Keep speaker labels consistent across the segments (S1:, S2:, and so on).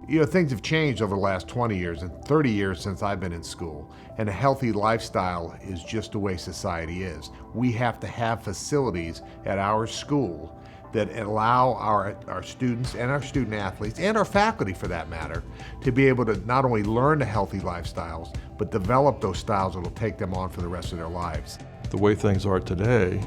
S1: You know, things have changed over the last 20 years and 30 years since I've been in school, and a healthy lifestyle is just the way society is. We have to have facilities at our school that allow our students and our student athletes and our faculty, for that matter, to be able to not only learn the healthy lifestyles, but develop those styles that will take them on for the rest of their lives.
S2: The way things are today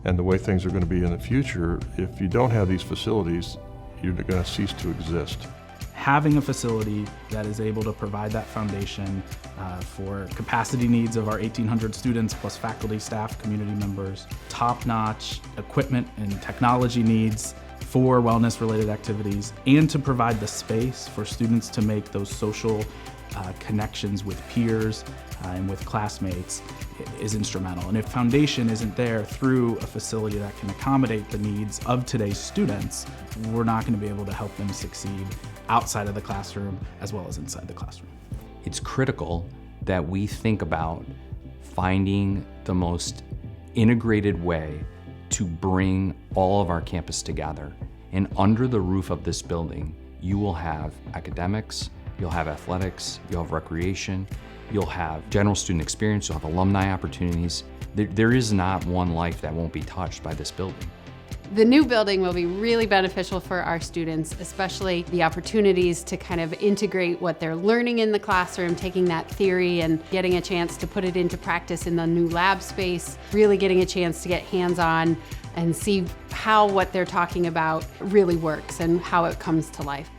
S2: and the way things are going to be in the future, if you don't have these facilities, you're going to cease to exist.
S3: Having a facility that is able to provide that foundation for capacity needs of our 1,800 students plus faculty, staff, community members, top-notch equipment and technology needs for wellness-related activities, and to provide the space for students to make those social connections with peers and with classmates is instrumental. And if foundation isn't there through a facility that can accommodate the needs of today's students, we're not going to be able to help them succeed outside of the classroom as well as inside the classroom.
S4: It's critical that we think about finding the most integrated way to bring all of our campus together. And under the roof of this building, you will have academics, you'll have athletics, you'll have recreation, you'll have general student experience, you'll have alumni opportunities. There is not one life that won't be touched by this building.
S5: The new building will be really beneficial for our students, especially the opportunities to kind of integrate what they're learning in the classroom, taking that theory and getting a chance to put it into practice in the new lab space, really getting a chance to get hands-on and see how what they're talking about really works and how it comes to life.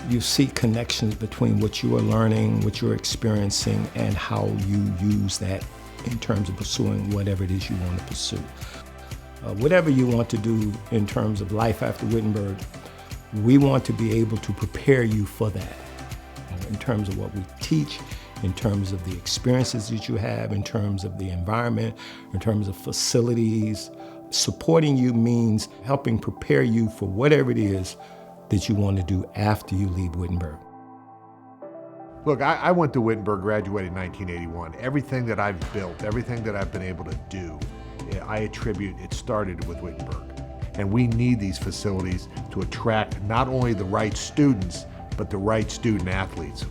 S6: You see connections between what you are learning, what you're experiencing, and how you use that in terms of pursuing whatever it is you want to pursue. Whatever you want to do in terms of life after Wittenberg, we want to be able to prepare you for that. In terms of what we teach, in terms of the experiences that you have, in terms of the environment, in terms of facilities. Supporting you means helping prepare you for whatever it is that you want to do after you leave Wittenberg.
S1: Look, I went to Wittenberg, graduated in 1981. Everything that I've built, everything that I've been able to do, I attribute it started with Wittenberg. And we need these facilities to attract not only the right students, but the right student athletes.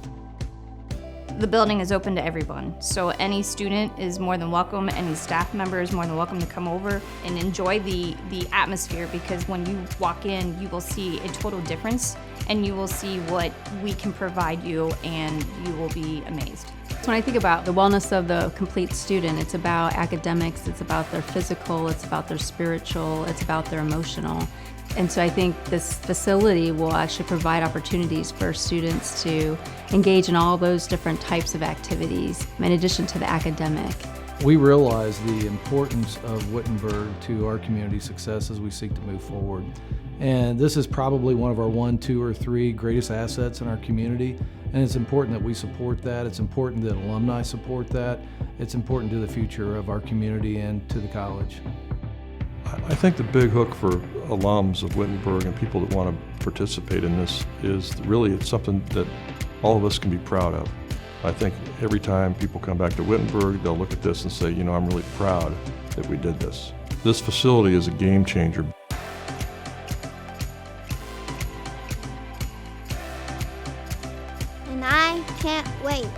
S7: The building is open to everyone, so any student is more than welcome, any staff member is more than welcome to come over and enjoy the atmosphere, because when you walk in, you will see a total difference and you will see what we can provide you and you will be amazed.
S5: When I think about the wellness of the complete student, it's about academics, it's about their physical, it's about their spiritual, it's about their emotional. And so I think this facility will actually provide opportunities for students to engage in all those different types of activities, in addition to the academic.
S8: We realize the importance of Wittenberg to our community success as we seek to move forward. And this is probably one of our 1, 2, or 3 greatest assets in our community. And it's important that we support that. It's important that alumni support that. It's important to the future of our community and to the college.
S2: I think the big hook for alums of Wittenberg and people that want to participate in this is really it's something that all of us can be proud of. I think every time people come back to Wittenberg, they'll look at this and say, you know, I'm really proud that we did this. This facility is a game changer.
S9: And I can't wait.